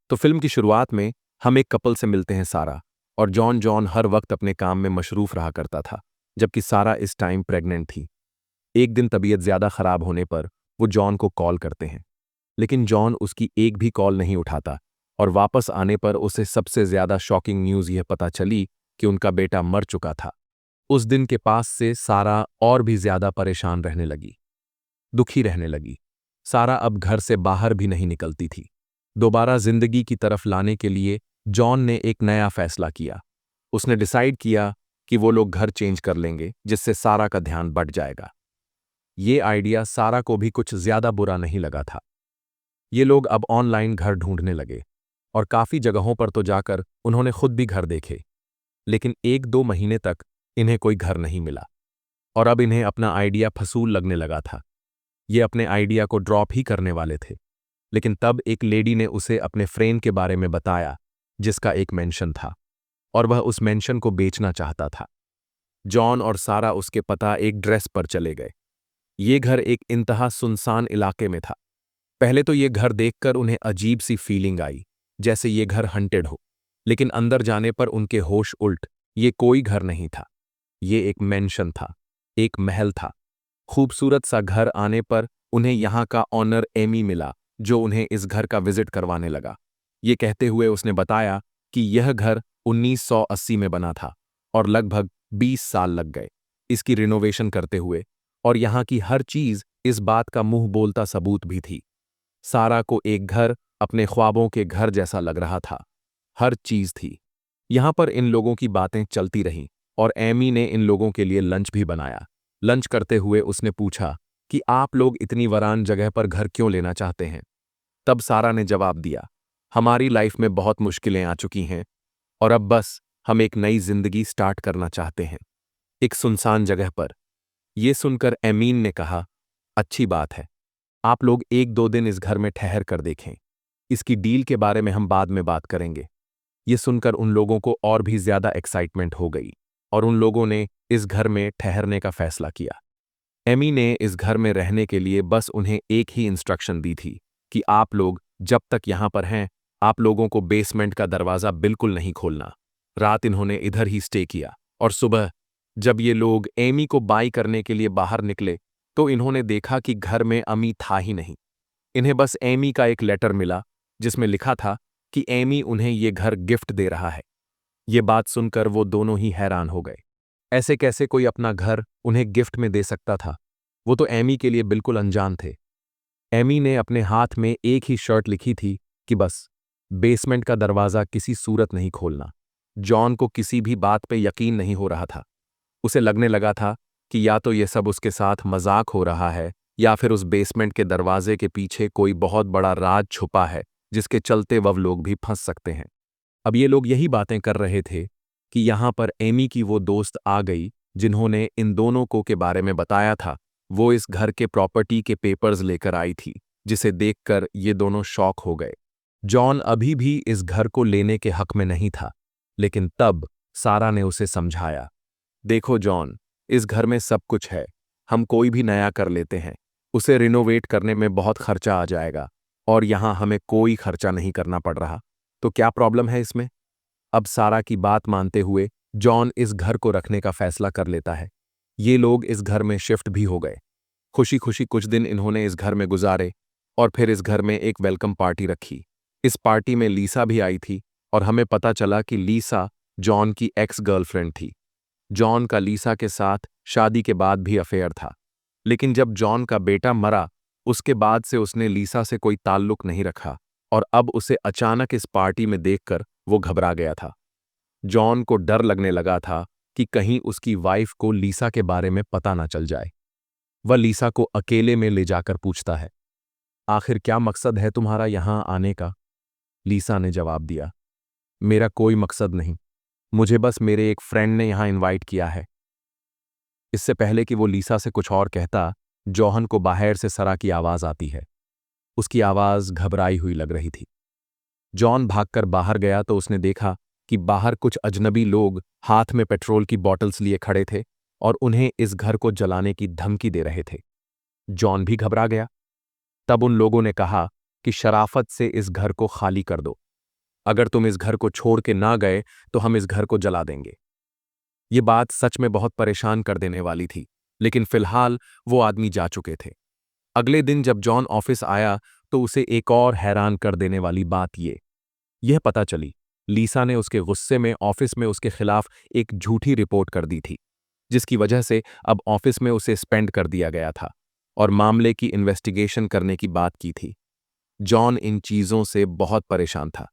तो फिल्म की शुरुआत में हम एक कपल से मिलते हैं, सारा और जॉन। जॉन हर वक्त अपने काम में मशरूफ रहा करता था, जबकि सारा इस टाइम प्रेग्नेंट थी। एक दिन तबीयत ज्यादा खराब होने पर वो जॉन को कॉल करते हैं, लेकिन जॉन उसकी एक भी कॉल नहीं उठाता। और वापस आने पर उसे सबसे ज्यादा शॉकिंग न्यूज यह पता चली कि उनका बेटा मर चुका था। उस दिन के पास से सारा और भी ज्यादा परेशान रहने लगी, दुखी रहने लगी। सारा अब घर से बाहर भी नहीं निकलती थी। दोबारा जिंदगी की तरफ लाने के लिए जॉन ने एक नया फैसला किया। उसने डिसाइड किया कि वो लोग घर चेंज कर लेंगे, जिससे सारा का ध्यान बढ़ जाएगा। ये आइडिया सारा को भी कुछ ज्यादा बुरा नहीं लगा था। ये लोग अब ऑनलाइन घर ढूंढने लगे और काफी जगहों पर तो जाकर उन्होंने खुद भी घर देखे, लेकिन 1-2 महीने तक इन्हें कोई घर नहीं मिला। और अब इन्हें अपना आइडिया फसूल लगने लगा था। ये अपने आइडिया को ड्रॉप ही करने वाले थे, लेकिन तब एक लेडी ने उसे अपने फ्रेंड के बारे में बताया, जिसका एक मेंशन था और वह उस मेंशन को बेचना चाहता था। जॉन और सारा उसके पता एक ड्रेस पर चले गए। ये घर एक इंतहा सुनसान इलाके में था। पहले तो ये घर देखकर उन्हें अजीब सी फीलिंग आई, जैसे ये घर हंटेड हो, लेकिन अंदर जाने पर उनके होश उल्ट। ये कोई घर नहीं था, ये एक मेंशन था, एक महल था। खूबसूरत सा घर आने पर उन्हें यहाँ का ऑनर एमी मिला, जो उन्हें इस घर का विजिट करवाने लगा। ये कहते हुए उसने बताया कि यह घर 1980 में बना था और लगभग 20 साल लग गए इसकी रिनोवेशन करते हुए, और यहाँ की हर चीज इस बात का मुंह बोलता सबूत भी थी। सारा को एक घर अपने ख्वाबों के घर जैसा लग रहा था। हर चीज थी। यहां पर इन लोगों की बातें चलती रहीं और एमी ने इन लोगों के लिए लंच भी बनाया। लंच करते हुए उसने पूछा कि आप लोग इतनी वीरान जगह पर घर क्यों लेना चाहते हैं। तब सारा ने जवाब दिया, हमारी लाइफ में बहुत मुश्किलें आ चुकी हैं और अब बस हम एक नई जिंदगी स्टार्ट करना चाहते हैं, एक सुनसान जगह पर। यह सुनकर एमीन ने कहा, अच्छी बात है, आप लोग 1-2 दिन इस घर में ठहर कर देखें। इसकी डील के बारे में हम बाद में बात करेंगे। ये सुनकर उन लोगों को और भी ज्यादा एक्साइटमेंट हो गई और उन लोगों ने इस घर में ठहरने का फैसला किया। एमी ने इस घर में रहने के लिए बस उन्हें एक ही इंस्ट्रक्शन दी थी कि आप लोग जब तक यहां पर हैं, आप लोगों को बेसमेंट का दरवाजा बिल्कुल नहीं खोलना। रात इन्होंने इधर ही स्टे किया और सुबह जब ये लोग एमी को बाई करने के लिए बाहर निकले तो इन्होंने देखा कि घर में अमी था ही नहीं। इन्हें बस एमी का एक लेटर मिला जिसमें लिखा था कि एमी उन्हें ये घर गिफ्ट दे रहा है। ये बात सुनकर वो दोनों ही हैरान हो गए। ऐसे कैसे कोई अपना घर उन्हें गिफ्ट में दे सकता था। वो तो एमी के लिए बिल्कुल अनजान थे। एमी ने अपने हाथ में एक ही शर्ट लिखी थी कि बस बेसमेंट का दरवाजा किसी सूरत नहीं खोलना। जॉन को किसी भी बात पे यकीन नहीं हो रहा था। उसे लगने लगा था कि या तो ये सब उसके साथ मजाक हो रहा है या फिर उस बेसमेंट के दरवाजे के पीछे कोई बहुत बड़ा राज छुपा है, जिसके चलते वह लोग भी फंस सकते हैं। अब ये लोग यही बातें कर रहे थे कि यहां पर एमी की वो दोस्त आ गई जिन्होंने इन दोनों को के बारे में बताया था। वो इस घर के प्रॉपर्टी के पेपर्स लेकर आई थी, जिसे देखकर ये दोनों शॉक हो गए। जॉन अभी भी इस घर को लेने के हक में नहीं था, लेकिन तब सारा ने उसे समझाया, देखो जॉन, इस घर में सब कुछ है, हम कोई भी नया कर लेते हैं। उसे रिनोवेट करने में बहुत खर्चा आ जाएगा और यहां हमें कोई खर्चा नहीं करना पड़ रहा, तो क्या प्रॉब्लम है इसमें। अब सारा की बात मानते हुए जॉन इस घर को रखने का फैसला कर लेता है। ये लोग इस घर में शिफ्ट भी हो गए। खुशी खुशी कुछ दिन इन्होंने इस घर में गुजारे और फिर इस घर में एक वेलकम पार्टी रखी। इस पार्टी में लीसा भी आई थी और हमें पता चला कि लीसा जॉन की एक्स गर्लफ्रेंड थी। जॉन का लीसा के साथ शादी के बाद भी अफेयर था, लेकिन जब जॉन का बेटा मरा उसके बाद से उसने लीसा से कोई ताल्लुक नहीं रखा और अब उसे अचानक इस पार्टी में देखकर वो घबरा गया था। जॉन को डर लगने लगा था कि कहीं उसकी वाइफ को लीसा के बारे में पता ना चल जाए। वह लीसा को अकेले में ले जाकर पूछता है, आखिर क्या मकसद है तुम्हारा यहां आने का। लीसा ने जवाब दिया, मेरा कोई मकसद नहीं, मुझे बस मेरे एक फ्रेंड ने यहां इनवाइट किया है। इससे पहले कि वो लीसा से कुछ और कहता, जॉहन को बाहर से सरा की आवाज आती है। उसकी आवाज घबराई हुई लग रही थी। जॉन भागकर बाहर गया तो उसने देखा कि बाहर कुछ अजनबी लोग हाथ में पेट्रोल की बॉटल्स लिए खड़े थे और उन्हें इस घर को जलाने की धमकी दे रहे थे। जॉन भी घबरा गया। तब उन लोगों ने कहा कि शराफत से इस घर को खाली कर दो, अगर तुम इस घर को छोड़ के ना गए तो हम इस घर को जला देंगे। ये बात सच में बहुत परेशान कर देने वाली थी, लेकिन फिलहाल वो आदमी जा चुके थे। अगले दिन जब जॉन ऑफिस आया तो उसे एक और हैरान कर देने वाली बात यह पता चली, लीसा ने उसके गुस्से में ऑफिस में उसके खिलाफ एक झूठी रिपोर्ट कर दी थी, जिसकी वजह से अब ऑफिस में उसे स्पेंड कर दिया गया था और मामले की इन्वेस्टिगेशन करने की बात की थी। जॉन इन चीजों से बहुत परेशान था।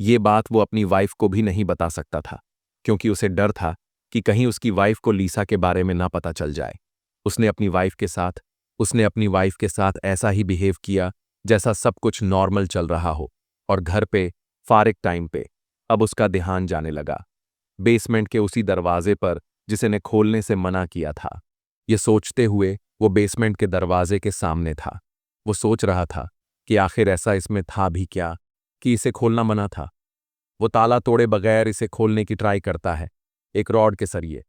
ये बात वो अपनी वाइफ को भी नहीं बता सकता था, क्योंकि उसे डर था कि कहीं उसकी वाइफ को लीसा के बारे में ना पता चल जाए। उसने अपनी वाइफ के साथ ऐसा ही बिहेव किया जैसा सब कुछ नॉर्मल चल रहा हो, और घर पे फारिग टाइम पे अब उसका ध्यान जाने लगा बेसमेंट के उसी दरवाजे पर जिसे ने खोलने से मना किया था। ये सोचते हुए वो बेसमेंट के दरवाजे के सामने था। वो सोच रहा था कि आखिर ऐसा इसमें था भी क्या कि इसे खोलना मना था। वो ताला तोड़े बगैर इसे खोलने की ट्राई करता है, एक रॉड के जरिए।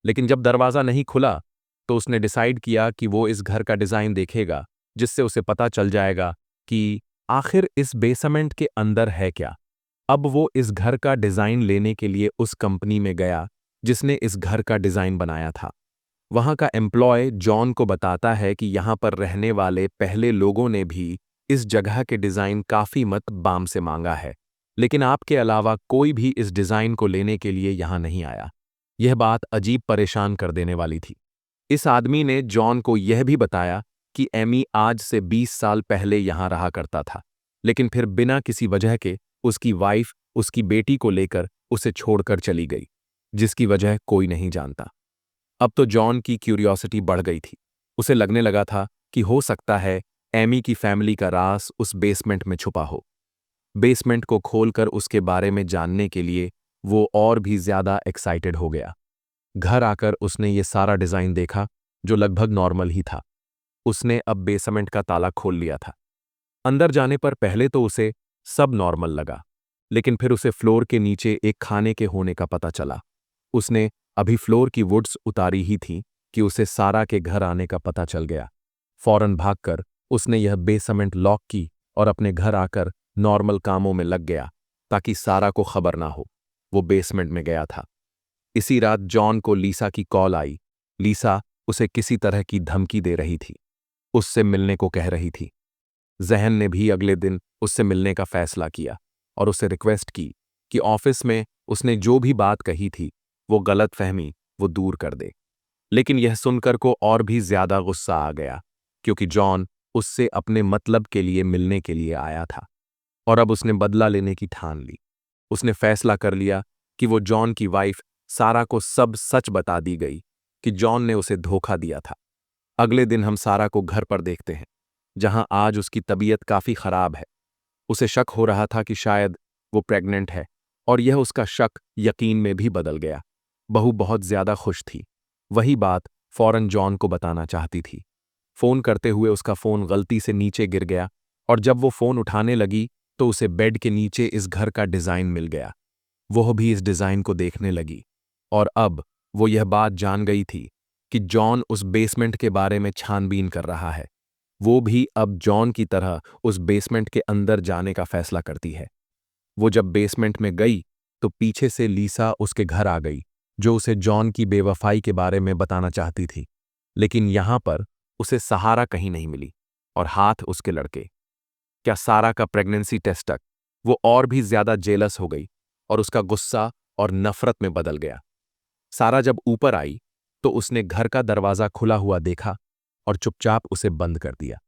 लेकिन जब दरवाजा नहीं खुला तो उसने डिसाइड किया कि वो इस घर का डिजाइन देखेगा, जिससे उसे पता चल जाएगा कि आखिर इस बेसमेंट के अंदर है क्या। अब वो इस घर का डिजाइन लेने के लिए उस कंपनी में गया जिसने इस घर का डिजाइन बनाया था। वहां का एम्प्लॉय जॉन को बताता है कि यहां पर रहने वाले पहले लोगों ने भी इस जगह के डिजाइन काफी मत बाम से मांगा है, लेकिन आपके अलावा कोई भी इस डिजाइन को लेने के लिए यहां नहीं आया। यह बात अजीब परेशान कर देने वाली थी। इस आदमी ने जॉन को यह भी बताया कि एमी आज से 20 साल पहले यहां रहा करता था, लेकिन फिर बिना किसी वजह के उसकी वाइफ उसकी बेटी को लेकर उसे छोड़कर चली गई, जिसकी वजह कोई नहीं जानता। अब तो जॉन की क्यूरियोसिटी बढ़ गई थी। उसे लगने लगा था कि हो सकता है एमी की फैमिली का राज उस बेसमेंट में छुपा हो। बेसमेंट को खोलकर उसके बारे में जानने के लिए वो और भी ज्यादा एक्साइटेड हो गया। घर आकर उसने ये सारा डिजाइन देखा, जो लगभग नॉर्मल ही था। उसने अब बेसमेंट का ताला खोल लिया था। अंदर जाने पर पहले तो उसे सब नॉर्मल लगा, लेकिन फिर उसे फ्लोर के नीचे एक खाने के होने का पता चला। उसने अभी फ्लोर की वुड्स उतारी ही थी कि उसे सारा के घर आने का पता चल गया। फौरन भागकर उसने यह बेसमेंट लॉक की और अपने घर आकर नॉर्मल कामों में लग गया, ताकि सारा को खबर ना हो वो बेसमेंट में गया था। इसी रात जॉन को लीसा की कॉल आई। लीसा उसे किसी तरह की धमकी दे रही थी, उससे मिलने को कह रही थी। जहन ने भी अगले दिन उससे मिलने का फैसला किया और उसे रिक्वेस्ट की कि ऑफिस में उसने जो भी बात कही थी वो गलतफहमी वो दूर कर दे। लेकिन यह सुनकर को और भी ज्यादा गुस्सा आ गया, क्योंकि जॉन उससे अपने मतलब के लिए मिलने के लिए आया था और अब उसने बदला लेने की ठान ली। उसने फैसला कर लिया कि वो जॉन की वाइफ सारा को सब सच बता दी गई कि जॉन ने उसे धोखा दिया था। अगले दिन हम सारा को घर पर देखते हैं, जहां आज उसकी तबीयत काफी खराब है। उसे शक हो रहा था कि शायद वो प्रेग्नेंट है, और यह उसका शक यकीन में भी बदल गया। बहू बहुत ज्यादा खुश थी। वही बात फौरन जॉन को बताना चाहती थी। फोन करते हुए उसका फोन गलती से नीचे गिर गया, और जब वो फोन उठाने लगी तो उसे बेड के नीचे इस घर का डिजाइन मिल गया। वह भी इस डिजाइन को देखने लगी, और अब वो यह बात जान गई थी कि जॉन उस बेसमेंट के बारे में छानबीन कर रहा है। वो भी अब जॉन की तरह उस बेसमेंट के अंदर जाने का फैसला करती है। वो जब बेसमेंट में गई तो पीछे से लीसा उसके घर आ गई, जो उसे जॉन की बेवफाई के बारे में बताना चाहती थी। लेकिन यहां पर उसे सहारा कहीं नहीं मिली, और हाथ उसके लड़के क्या सारा का प्रेगनेंसी टेस्ट तक। वो और भी ज्यादा जेलस हो गई और उसका गुस्सा और नफरत में बदल गया। सारा जब ऊपर आई तो उसने घर का दरवाजा खुला हुआ देखा और चुपचाप उसे बंद कर दिया,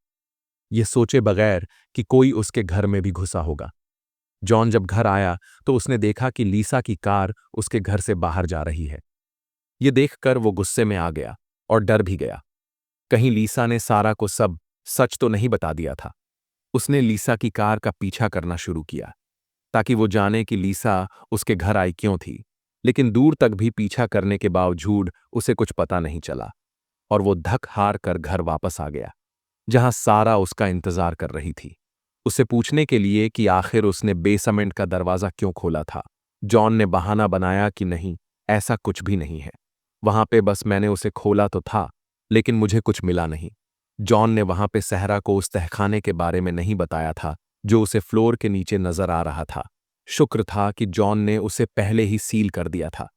ये सोचे बगैर कि कोई उसके घर में भी घुसा होगा। जॉन जब घर आया तो उसने देखा कि लीसा की कार उसके घर से बाहर जा रही है। ये देखकर वो गुस्से में आ गया और डर भी गया। कहीं लीसा ने सारा को सब सच तो नहीं बता दिया था। उसने लीसा की कार का पीछा करना शुरू किया, ताकि वो जाने कि लीसा उसके घर आई क्यों थी। लेकिन दूर तक भी पीछा करने के बावजूद उसे कुछ पता नहीं चला, और वो धक हार कर घर वापस आ गया, जहां सारा उसका इंतजार कर रही थी, उसे पूछने के लिए कि आखिर उसने बेसमेंट का दरवाजा क्यों खोला था। जॉन ने बहाना बनाया कि नहीं, ऐसा कुछ भी नहीं है, वहां पे बस मैंने उसे खोला तो था, लेकिन मुझे कुछ मिला नहीं। जॉन ने वहां पे सहरा को उस तहखाने के बारे में नहीं बताया था जो उसे फ्लोर के नीचे नजर आ रहा था। शुक्र था कि जॉन ने उसे पहले ही सील कर दिया था।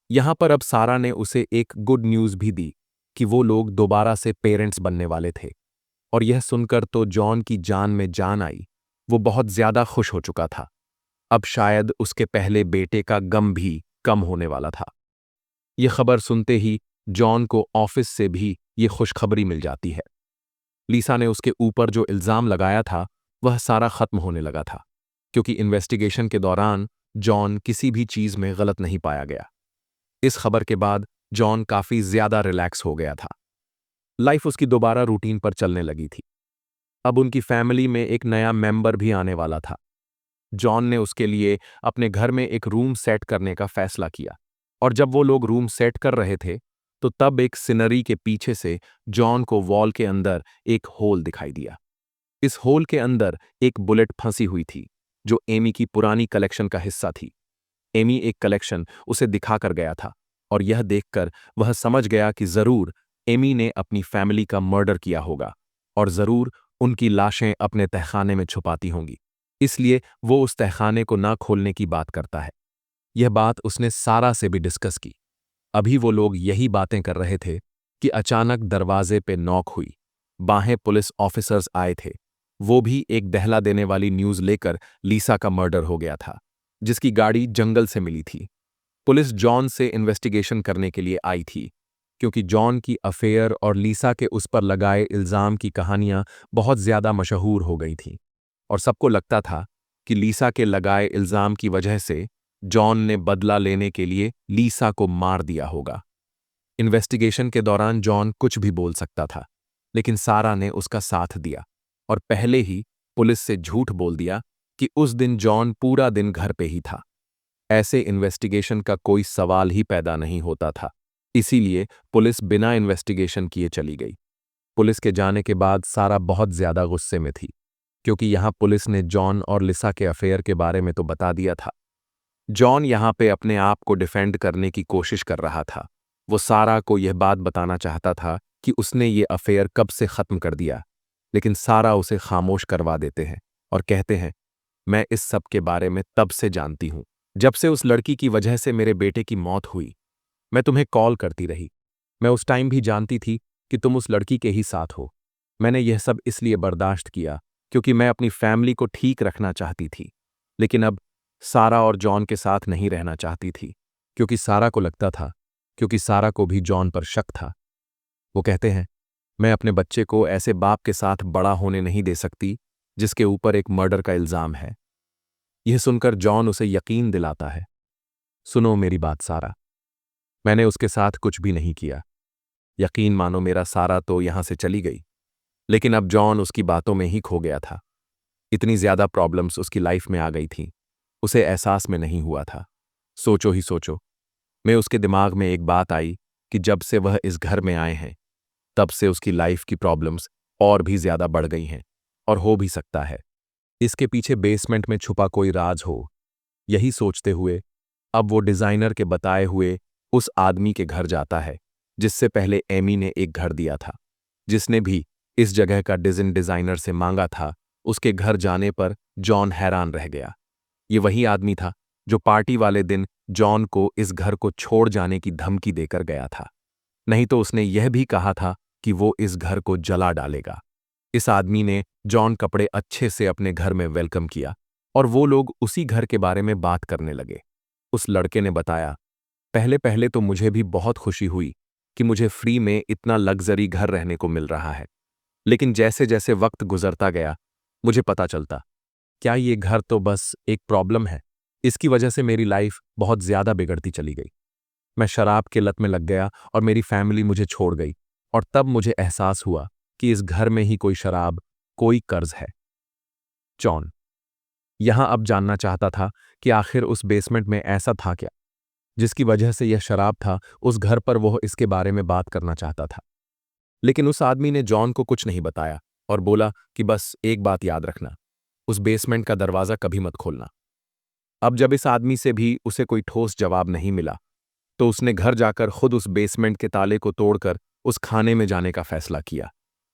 यहां पर अब सारा ने उसे एक गुड न्यूज़ भी दी कि वो लोग दोबारा से पेरेंट्स बनने वाले थे। और यह सुनकर तो जॉन की जान में जान आई। वो बहुत ज्यादा खुश हो चुका था। अब शायद उसके पहले बेटे का गम भी कम होने वाला था। यह खबर सुनते ही जॉन को ऑफिस से भी ये खुशखबरी मिल जाती है। लीसा ने उसके ऊपर जो इल्जाम लगाया था वह सारा खत्म होने लगा था, क्योंकि इन्वेस्टिगेशन के दौरान जॉन किसी भी चीज में गलत नहीं पाया गया। इस खबर के बाद जॉन काफी ज्यादा रिलैक्स हो गया था। लाइफ उसकी दोबारा रूटीन पर चलने लगी थी। अब उनकी फैमिली में एक नया मेंबर भी आने वाला था। जॉन ने उसके लिए अपने घर में एक रूम सेट करने का फैसला किया। और जब वो लोग रूम सेट कर रहे थे तो तब एक सिनरी के पीछे से जॉन को वॉल के अंदर एक होल दिखाई दिया। इस होल के अंदर एक बुलेट फंसी हुई थी जो एमी की पुरानी कलेक्शन का हिस्सा थी। एमी एक कलेक्शन उसे दिखाकर गया था और यह देखकर वह समझ गया कि जरूर एमी ने अपनी फैमिली का मर्डर किया होगा और जरूर उनकी लाशें अपने तहखाने में छुपाती होंगी। इसलिए वो उस तहखाने को ना खोलने की बात करता है। यह बात उसने सारा से भी डिस्कस की। अभी वो लोग यही बातें कर रहे थे कि अचानक दरवाजे पे नॉक हुई। बाहें पुलिस ऑफिसर्स आए थे। वो भी एक दहला देने वाली न्यूज लेकर लीसा का मर्डर हो गया था, जिसकी गाड़ी जंगल से मिली थी। पुलिस जॉन से इन्वेस्टिगेशन करने के लिए आई थी, क्योंकि जॉन की अफेयर और लीसा के उस पर लगाए इल्जाम की कहानियां बहुत ज्यादा मशहूर हो गई थीं और सबको लगता था कि लीसा के लगाए इल्जाम की वजह से जॉन ने बदला लेने के लिए लीसा को मार दिया होगा। इन्वेस्टिगेशन के दौरान जॉन कुछ भी बोल सकता था, लेकिन सारा ने उसका साथ दिया और पहले ही पुलिस से झूठ बोल दिया कि उस दिन जॉन पूरा दिन घर पे ही था। ऐसे इन्वेस्टिगेशन का कोई सवाल ही पैदा नहीं होता था। इसीलिए पुलिस बिना इन्वेस्टिगेशन किए चली गई। पुलिस के जाने के बाद सारा बहुत ज्यादा गुस्से में थी, क्योंकि यहां पुलिस ने जॉन और लिसा के अफेयर के बारे में तो बता दिया था। जॉन यहां पे अपने आप को डिफेंड करने की कोशिश कर रहा था। वो सारा को यह बात बताना चाहता था कि उसने ये अफेयर कब से खत्म कर दिया, लेकिन सारा उसे खामोश करवा देते हैं और कहते हैं, मैं इस सब के बारे में तब से जानती हूं, जब से उस लड़की की वजह से मेरे बेटे की मौत हुई। मैं तुम्हें कॉल करती रही। मैं उस टाइम भी जानती थी कि तुम उस लड़की के ही साथ हो। मैंने यह सब इसलिए बर्दाश्त किया क्योंकि मैं अपनी फैमिली को ठीक रखना चाहती थी। लेकिन अब सारा और जॉन के साथ नहीं रहना चाहती थी, क्योंकि सारा को लगता था, क्योंकि सारा को भी जॉन पर शक था। वो कहते हैं, मैं अपने बच्चे को ऐसे बाप के साथ बड़ा होने नहीं दे सकती जिसके ऊपर एक मर्डर का इल्जाम है। यह सुनकर जॉन उसे यकीन दिलाता है, सुनो मेरी बात सारा, मैंने उसके साथ कुछ भी नहीं किया। यकीन मानो मेरा सारा तो यहां से चली गई, लेकिन अब जॉन उसकी बातों में ही खो गया था। इतनी ज्यादा प्रॉब्लम्स उसकी लाइफ में आ गई थी, उसे एहसास में नहीं हुआ था। सोचो ही सोचो, मैं उसके दिमाग में एक बात आई कि जब से वह इस घर में आए हैं तब से उसकी लाइफ की प्रॉब्लम्स और भी ज्यादा बढ़ गई हैं। और हो भी सकता है इसके पीछे बेसमेंट में छुपा कोई राज हो। यही सोचते हुए अब वो डिजाइनर के बताए हुए उस आदमी के घर जाता है जिससे पहले एमी ने एक घर दिया था, जिसने भी इस जगह का डिजाइनर से मांगा था। उसके घर जाने पर जॉन हैरान रह गया। ये वही आदमी था जो पार्टी वाले दिन जॉन को इस घर को छोड़ जाने की धमकी देकर गया था। नहीं तो उसने यह भी कहा था कि वो इस घर को जला डालेगा। इस आदमी ने जॉन कपड़े अच्छे से अपने घर में वेलकम किया और वो लोग उसी घर के बारे में बात करने लगे। उस लड़के ने बताया, पहले पहले तो मुझे भी बहुत खुशी हुई कि मुझे फ्री में इतना लग्जरी घर रहने को मिल रहा है, लेकिन जैसे जैसे वक्त गुजरता गया मुझे पता चलता, क्या ये घर तो बस एक प्रॉब्लम है। इसकी वजह से मेरी लाइफ बहुत ज्यादा बिगड़ती चली गई। मैं शराब के लत में लग गया और मेरी फैमिली मुझे छोड़ गई। और तब मुझे एहसास हुआ कि इस घर में ही कोई शराब, कोई कर्ज है। जॉन यहां अब जानना चाहता था कि आखिर उस बेसमेंट में ऐसा था क्या जिसकी वजह से यह शराब था उस घर पर। वह इसके बारे में बात करना चाहता था, लेकिन उस आदमी ने जॉन को कुछ नहीं बताया और बोला कि बस एक बात याद रखना, उस बेसमेंट का दरवाजा कभी मत खोलना। अब जब इस आदमी से भी उसे कोई ठोस जवाब नहीं मिला तो उसने घर जाकर खुद उस बेसमेंट के ताले को तोड़कर उस खाने में जाने का फैसला किया।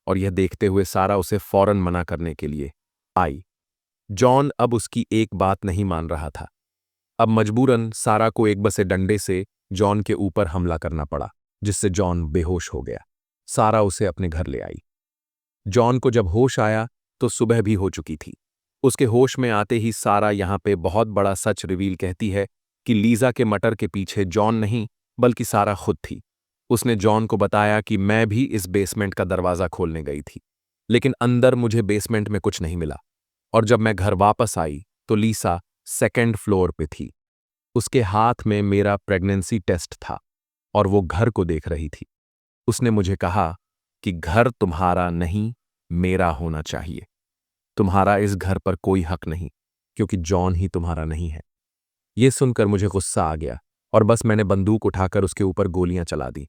और यह देखते हुए सारा उसे फौरन मना करने के लिए आई। जॉन अब उसकी एक बात नहीं मान रहा था। अब मजबूरन सारा को एक बसे डंडे से जॉन के ऊपर हमला करना पड़ा, जिससे जॉन बेहोश हो गया। सारा उसे अपने घर ले आई। जॉन को जब होश आया तो सुबह भी हो चुकी थी। उसके होश में आते ही सारा यहाँ पे बहुत बड़ा सच रिवील कहती है कि लीजा के मटर के पीछे जॉन नहीं बल्कि सारा खुद थी। उसने जॉन को बताया कि मैं भी इस बेसमेंट का दरवाजा खोलने गई थी, लेकिन अंदर मुझे बेसमेंट में कुछ नहीं मिला। और जब मैं घर वापस आई तो लीसा सेकंड फ्लोर पे थी। उसके हाथ में मेरा प्रेगनेंसी टेस्ट था और वो घर को देख रही थी। उसने मुझे कहा कि घर तुम्हारा नहीं, मेरा होना चाहिए। तुम्हारा इस घर पर कोई हक नहीं, क्योंकि जॉन ही तुम्हारा नहीं है। ये सुनकर मुझे गुस्सा आ गया और बस मैंने बंदूक उठाकर उसके ऊपर गोलियां चला दी।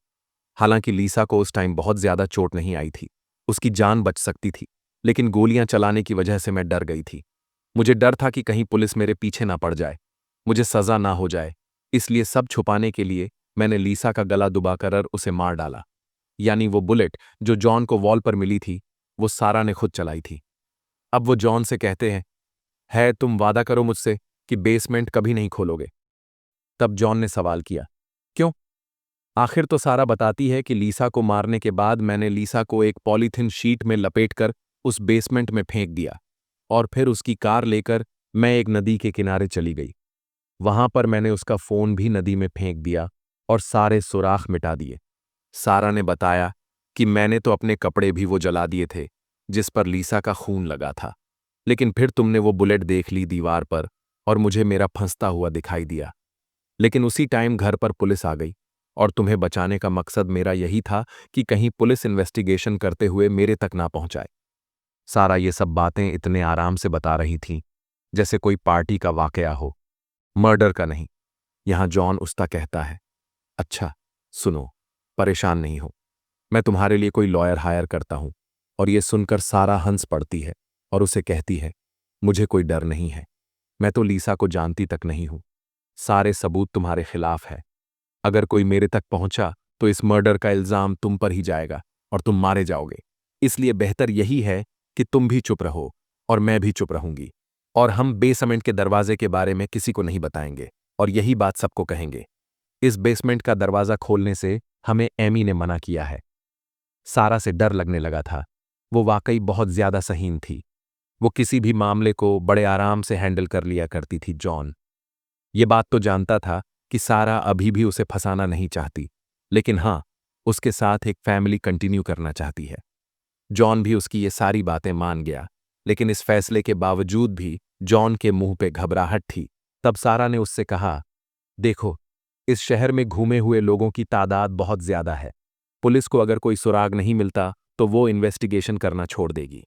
हालांकि लीसा को उस टाइम बहुत ज्यादा चोट नहीं आई थी, उसकी जान बच सकती थी, लेकिन गोलियां चलाने की वजह से मैं डर गई थी। मुझे डर था कि कहीं पुलिस मेरे पीछे ना पड़ जाए, मुझे सजा ना हो जाए। इसलिए सब छुपाने के लिए मैंने लीसा का गला दुबाकर उसे मार डाला। यानी वो बुलेट जो जॉन को वॉल पर मिली थी, वो सारा ने खुद चलाई थी। अब वो जॉन से कहते हैं, है तुम वादा करो मुझसे कि बेसमेंट कभी नहीं खोलोगे। तब जॉन ने सवाल किया, क्यों? आखिर तो सारा बताती है कि लीसा को मारने के बाद मैंने लीसा को एक पॉलीथिन शीट में लपेटकर उस बेसमेंट में फेंक दिया और फिर उसकी कार लेकर मैं एक नदी के किनारे चली गई। वहां पर मैंने उसका फोन भी नदी में फेंक दिया और सारे सुराख मिटा दिए। सारा ने बताया कि मैंने तो अपने कपड़े भी वो जला दिए थे जिस पर लीसा का खून लगा था, लेकिन फिर तुमने वो बुलेट देख ली दीवार पर और मुझे मेरा फंसता हुआ दिखाई दिया। लेकिन उसी टाइम घर पर पुलिस आ गई और तुम्हें बचाने का मकसद मेरा यही था कि कहीं पुलिस इन्वेस्टिगेशन करते हुए मेरे तक ना पहुंचाए। सारा ये सब बातें इतने आराम से बता रही थी जैसे कोई पार्टी का वाकया हो, मर्डर का नहीं। यहां जॉन उसका कहता है, अच्छा सुनो, परेशान नहीं हो, मैं तुम्हारे लिए कोई लॉयर हायर करता हूं। और ये सुनकर सारा हंस पड़ती है और उसे कहती है, मुझे कोई डर नहीं है, मैं तो लीसा को जानती तक नहीं हूं। सारे सबूत तुम्हारे खिलाफ है। अगर कोई मेरे तक पहुंचा तो इस मर्डर का इल्जाम तुम पर ही जाएगा और तुम मारे जाओगे। इसलिए बेहतर यही है कि तुम भी चुप रहो और मैं भी चुप रहूंगी, और हम बेसमेंट के दरवाजे के बारे में किसी को नहीं बताएंगे और यही बात सबको कहेंगे। इस बेसमेंट का दरवाजा खोलने से हमें एमी ने मना किया है। सारा से डर लगने लगा था। वो वाकई बहुत ज्यादा सहीन थी। वो किसी भी मामले को बड़े आराम से हैंडल कर लिया करती थी। जॉन ये बात तो जानता था कि सारा अभी भी उसे फंसाना नहीं चाहती, लेकिन हाँ, उसके साथ एक फैमिली कंटिन्यू करना चाहती है। जॉन भी उसकी ये सारी बातें मान गया, लेकिन इस फैसले के बावजूद भी जॉन के मुंह पे घबराहट थी। तब सारा ने उससे कहा, देखो, इस शहर में घूमे हुए लोगों की तादाद बहुत ज्यादा है। पुलिस को अगर कोई सुराग नहीं मिलता तो वो इन्वेस्टिगेशन करना छोड़ देगी।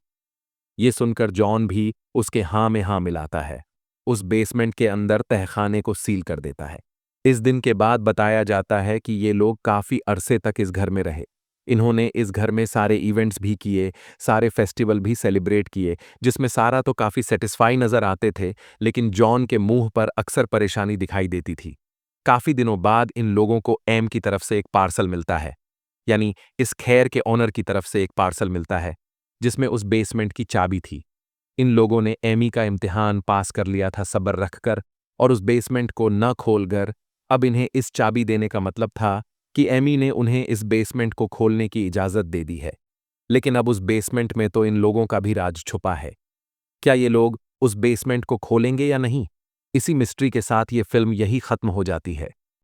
ये सुनकर जॉन भी उसके हाँ में हाँ मिलाता है। उस बेसमेंट के अंदर तहखाने को सील कर देता है। इस दिन के बाद बताया जाता है कि ये लोग काफी अरसे तक इस घर में रहे। इन्होंने इस घर में सारे इवेंट्स भी किए, सारे फेस्टिवल भी सेलिब्रेट किए, जिसमें सारा तो काफी सेटिस्फाई नजर आते थे, लेकिन जॉन के मुंह पर अक्सर परेशानी दिखाई देती थी। काफी दिनों बाद इन लोगों को एम की तरफ से एक पार्सल मिलता है, यानी इस खैर के ऑनर की तरफ से एक पार्सल मिलता है जिसमें उस बेसमेंट की चाबी थी। इन लोगों ने एमी का इम्तिहान पास कर लिया था सब्र रखकर, और उस बेसमेंट को न खोलकर अब इन्हें इस चाबी देने का मतलब था कि एमी ने उन्हें इस बेसमेंट को खोलने की इजाजत दे दी है। लेकिन अब उस बेसमेंट में तो इन लोगों का भी राज छुपा है। क्या ये लोग उस बेसमेंट को खोलेंगे या नहीं? इसी मिस्ट्री के साथ ये फिल्म यही खत्म हो जाती है।